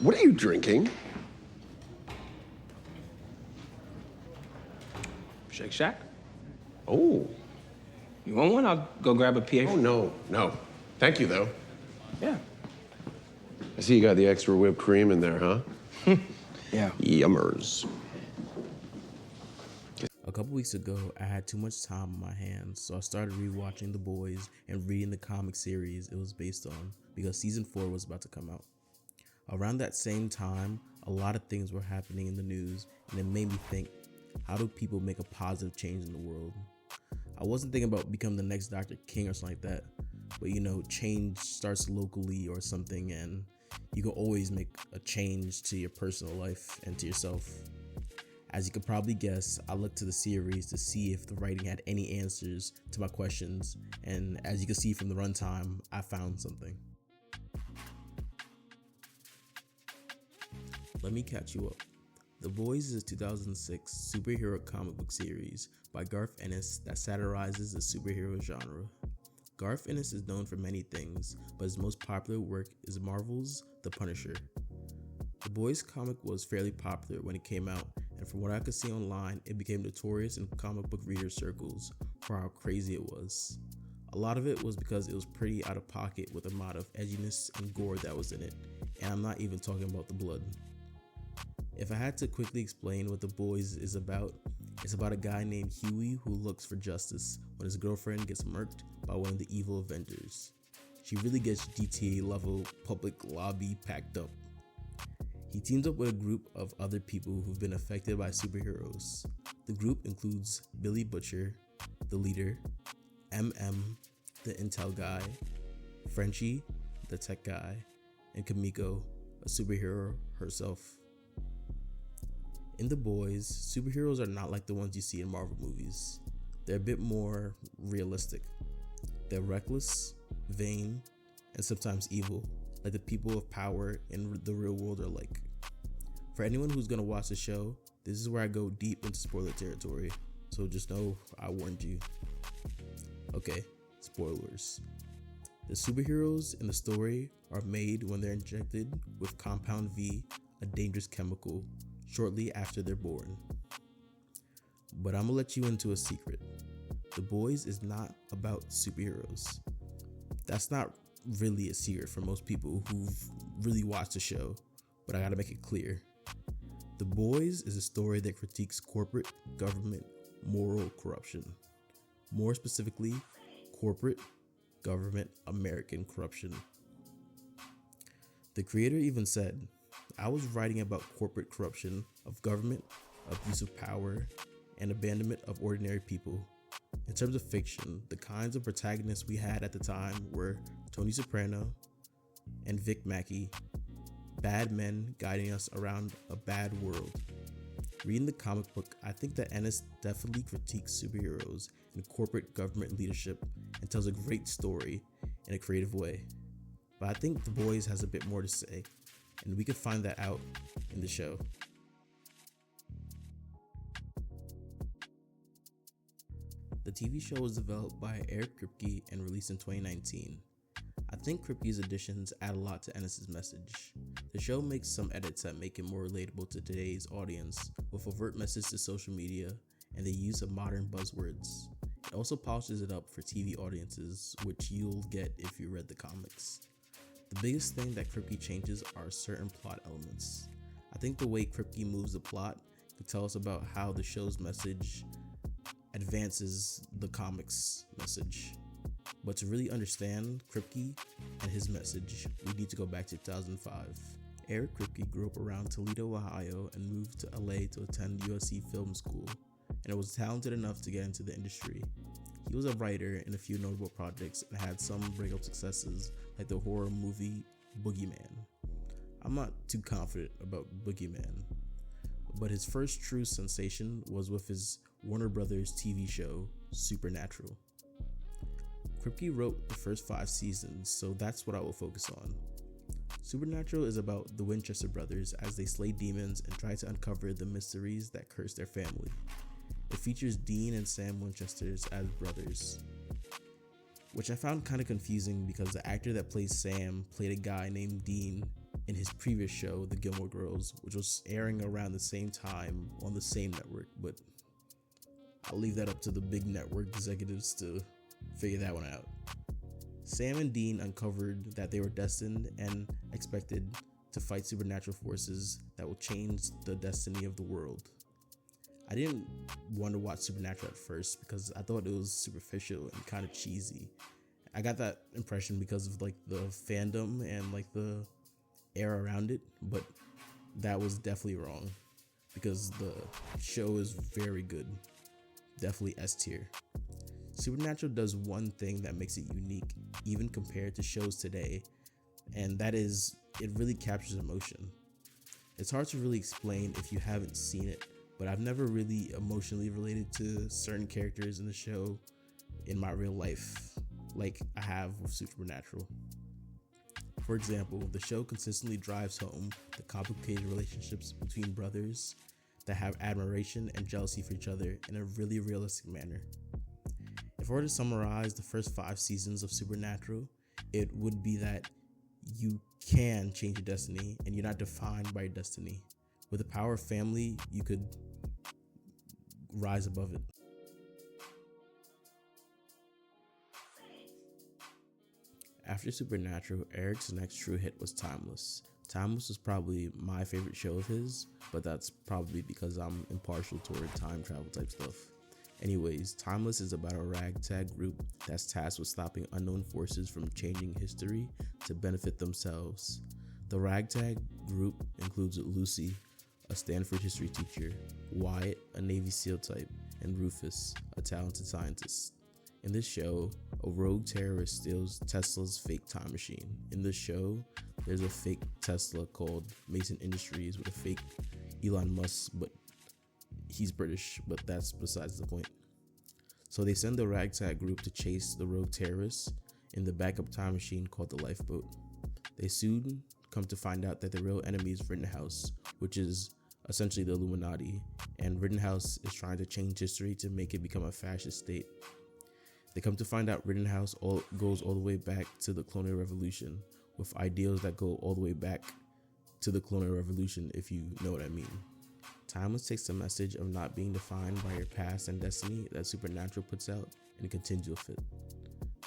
What are you drinking? Shake Shack? Oh. You want one? I'll go grab a PA. Oh, no, no. Thank you, though. Yeah. I see you got the extra whipped cream in there, huh? Yeah. Yummers. A couple weeks ago, I had too much time on my hands, so I started rewatching The Boys and reading the comic series it was based on because season 4 was about to come out. Around that same time, a lot of things were happening in the news, and it made me think, how do people make a positive change in the world? I wasn't thinking about becoming the next Dr. King or something like that, but change starts locally or something, and you can always make a change to your personal life and to yourself. As you could probably guess, I looked to the series to see if the writing had any answers to my questions, and as you can see from the runtime, I found something. Let me catch you up. The Boys is a 2006 superhero comic book series by Garth Ennis that satirizes the superhero genre. Garth Ennis is known for many things, but his most popular work is Marvel's The Punisher. The Boys comic was fairly popular when it came out, and from what I could see online, it became notorious in comic book reader circles for how crazy it was. A lot of it was because it was pretty out of pocket with the amount of edginess and gore that was in it, and I'm not even talking about the blood. If I had to quickly explain what The Boys is about, it's about a guy named Huey who looks for justice when his girlfriend gets murked by one of the evil Avengers. She really gets GTA level public lobby packed up. He teams up with a group of other people who've been affected by superheroes. The group includes Billy Butcher, the leader, MM, the intel guy, Frenchie, the tech guy, and Kamiko, a superhero herself. In The Boys, superheroes are not like the ones you see in Marvel movies. They're a bit more realistic. They're reckless, vain, and sometimes evil, like the people of power in the real world are like. For anyone who's gonna watch the show, this is where I go deep into spoiler territory, so just know I warned you. Okay, spoilers. The superheroes in the story are made when they're injected with Compound V, a dangerous chemical, shortly after they're born. But I'm gonna let you into a secret. The Boys is not about superheroes. That's not really a secret for most people who've really watched the show, but I gotta make it clear. The Boys is a story that critiques corporate, government, moral corruption. More specifically, corporate, government, American corruption. The creator even said, I was writing about corporate corruption of government, abuse of power, and abandonment of ordinary people. In terms of fiction, the kinds of protagonists we had at the time were Tony Soprano and Vic Mackey, bad men guiding us around a bad world. Reading the comic book, I think that Ennis definitely critiques superheroes and corporate government leadership and tells a great story in a creative way. But I think The Boys has a bit more to say, and we could find that out in the show. The TV show was developed by Eric Kripke and released in 2019. I think Kripke's additions add a lot to Ennis's message. The show makes some edits that make it more relatable to today's audience, with overt messages to social media and the use of modern buzzwords. It also polishes it up for TV audiences, which you'll get if you read the comics. The biggest thing that Kripke changes are certain plot elements. I think the way Kripke moves the plot could tell us about how the show's message advances the comics message. But to really understand Kripke and his message, we need to go back to 2005. Eric Kripke grew up around Toledo, Ohio, and moved to LA to attend USC Film School, and was talented enough to get into the industry. He was a writer in a few notable projects and had some breakup successes like the horror movie Boogeyman. I'm not too confident about Boogeyman, but his first true sensation was with his Warner Brothers TV show, Supernatural. Kripke wrote the first 5 seasons, so that's what I will focus on. Supernatural is about the Winchester brothers as they slay demons and try to uncover the mysteries that curse their family. It features Dean and Sam Winchesters as brothers, which I found kind of confusing because the actor that plays Sam played a guy named Dean in his previous show, The Gilmore Girls, which was airing around the same time on the same network, but I'll leave that up to the big network executives to figure that one out. Sam and Dean uncovered that they were destined and expected to fight supernatural forces that will change the destiny of the world. I didn't want to watch Supernatural at first because I thought it was superficial and kind of cheesy. I got that impression because of like the fandom and like the air around it, but that was definitely wrong because the show is very good. Definitely S tier. Supernatural does one thing that makes it unique, even compared to shows today, and that is it really captures emotion. It's hard to really explain if you haven't seen it, but I've never really emotionally related to certain characters in the show in my real life like I have with Supernatural. For example, the show consistently drives home the complicated relationships between brothers that have admiration and jealousy for each other in a really realistic manner. If I were to summarize the first 5 seasons of Supernatural, it would be that you can change your destiny and you're not defined by your destiny. With the power of family, you could rise above it. After Supernatural, Eric's next true hit was Timeless. Timeless was probably my favorite show of his, but that's probably because I'm impartial toward time travel type stuff. Anyways, Timeless is about a ragtag group that's tasked with stopping unknown forces from changing history to benefit themselves. The ragtag group includes Lucy, a Stanford history teacher, Wyatt, a Navy SEAL type, and Rufus, a talented scientist. In this show, a rogue terrorist steals Tesla's fake time machine. In this show, there's a fake Tesla called Mason Industries with a fake Elon Musk, but he's British, but that's besides the point. So they send the ragtag group to chase the rogue terrorists in the backup time machine called the Lifeboat. They soon come to find out that the real enemy is Rittenhouse, which is essentially the Illuminati, and Rittenhouse is trying to change history to make it become a fascist state. They come to find out Rittenhouse goes all the way back to the Colonial Revolution, with ideals that go all the way back to the Colonial Revolution, if you know what I mean. Timeless takes the message of not being defined by your past and destiny that Supernatural puts out and continues with it.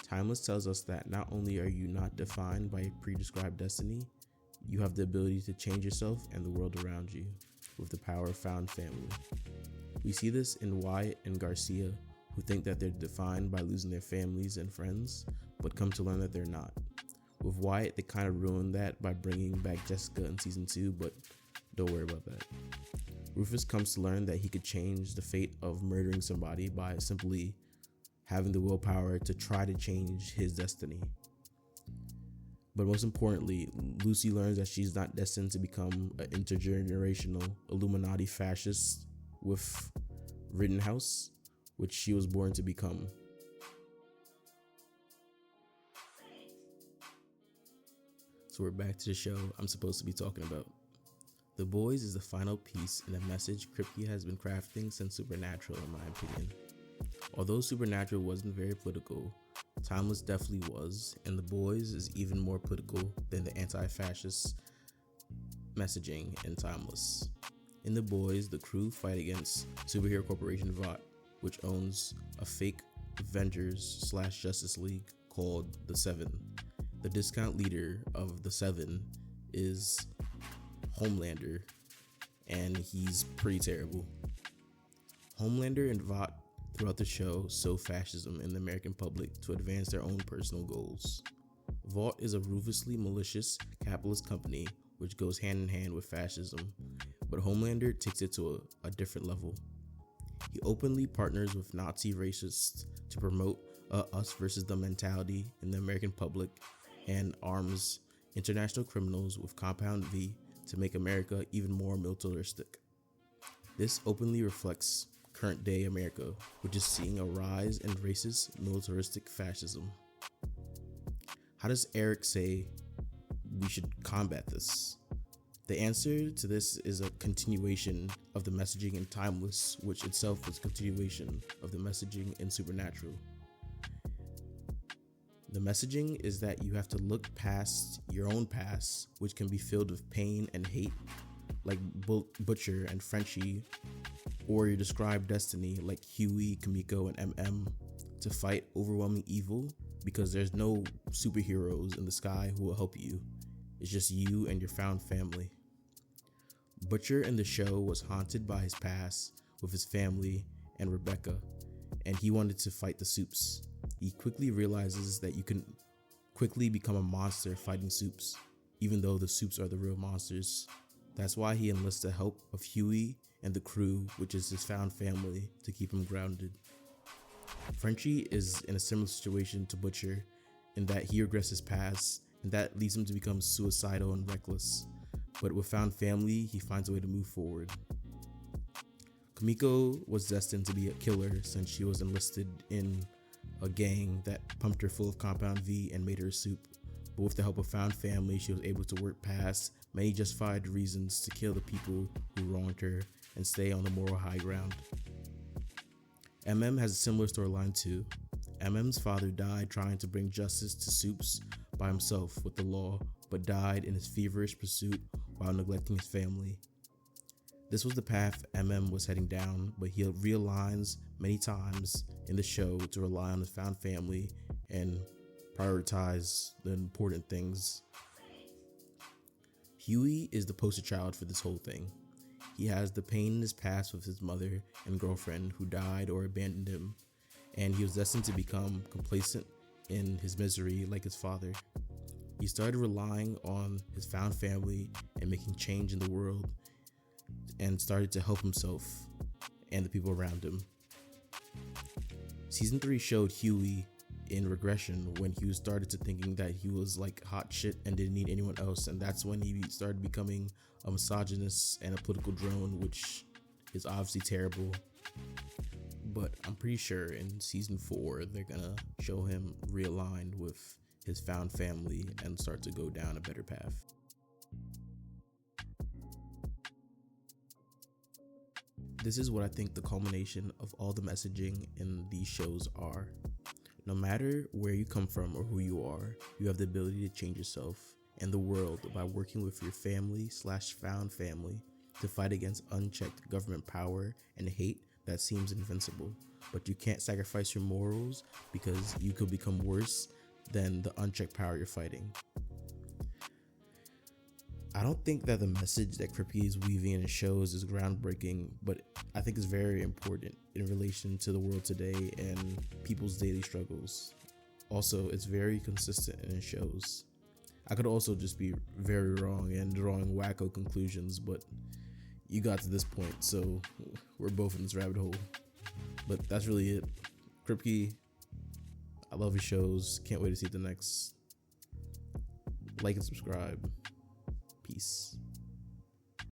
Timeless tells us that not only are you not defined by a pre-described destiny, you have the ability to change yourself and the world around you with the power of found family. We see this in Wyatt and Garcia, who think that they're defined by losing their families and friends, but come to learn that they're not. With Wyatt, they kind of ruined that by bringing back Jessica in season 2, but don't worry about that. Rufus comes to learn that he could change the fate of murdering somebody by simply having the willpower to try to change his destiny. But most importantly, Lucy learns that she's not destined to become an intergenerational Illuminati fascist with Rittenhouse, which she was born to become. So we're back to the show I'm supposed to be talking about. The Boys is the final piece in a message Kripke has been crafting since Supernatural, in my opinion. Although Supernatural wasn't very political, Timeless definitely was, and The Boys is even more political than the anti-fascist messaging in Timeless. In The Boys, the crew fight against superhero corporation Vought, which owns a fake Avengers/Justice League called the Seven. The discount leader of the Seven is Homelander, and he's pretty terrible. Homelander and Vought throughout the show sow fascism in the American public to advance their own personal goals. Vought is a ruthlessly malicious capitalist company which goes hand in hand with fascism, but Homelander takes it to a different level. He openly partners with Nazi racists to promote a us versus them mentality in the American public and arms international criminals with Compound V to make America even more militaristic. This openly reflects current day America, which is seeing a rise in racist militaristic fascism. How does Eric say we should combat this? The answer to this is a continuation of the messaging in Timeless, which itself was a continuation of the messaging in Supernatural. The messaging is that you have to look past your own past, which can be filled with pain and hate, like Butcher and Frenchie, or your described destiny, like Huey, Kamiko, and MM, to fight overwhelming evil, because there's no superheroes in the sky who will help you. It's just you and your found family. Butcher in the show was haunted by his past with his family and Rebecca, and he wanted to fight the Supes. He quickly realizes that you can quickly become a monster fighting Supes, even though the Supes are the real monsters. That's why he enlists the help of Huey and the crew, which is his found family, to keep him grounded. Frenchie is in a similar situation to Butcher in that he regrets his past, and that leads him to become suicidal and reckless. But with found family, he finds a way to move forward. Kamiko was destined to be a killer since she was enlisted in a gang that pumped her full of Compound V and made her a soup. But with the help of found family, she was able to work past many justified reasons to kill the people who wronged her and stay on the moral high ground. MM has a similar storyline too. MM's father died trying to bring justice to Supes by himself with the law, but died in his feverish pursuit while neglecting his family. This was the path MM was heading down, but he realigns many times in the show to rely on his found family and prioritize the important things. Huey is the poster child for this whole thing. He has the pain in his past with his mother and girlfriend who died or abandoned him, and he was destined to become complacent in his misery like his father. He started relying on his found family and making change in the world, and started to help himself and the people around him. Season 3 showed Huey in regression when he started to thinking that he was like hot shit and didn't need anyone else, and that's when he started becoming a misogynist and a political drone, which is obviously terrible. But I'm pretty sure in season 4 they're gonna show him realigned with his found family and start to go down a better path. This is what I think the culmination of all the messaging in these shows are. No matter where you come from or who you are, you have the ability to change yourself and the world by working with your family/found family to fight against unchecked government power and hate that seems invincible. But you can't sacrifice your morals because you could become worse than the unchecked power you're fighting. I don't think that the message that Kripke is weaving in his shows is groundbreaking, but I think it's very important in relation to the world today and people's daily struggles. Also, it's very consistent in his shows. I could also just be very wrong and drawing wacko conclusions, but you got to this point, so we're both in this rabbit hole. But that's really it. Kripke, I love your shows. Can't wait to see the next. Like and subscribe. Peace.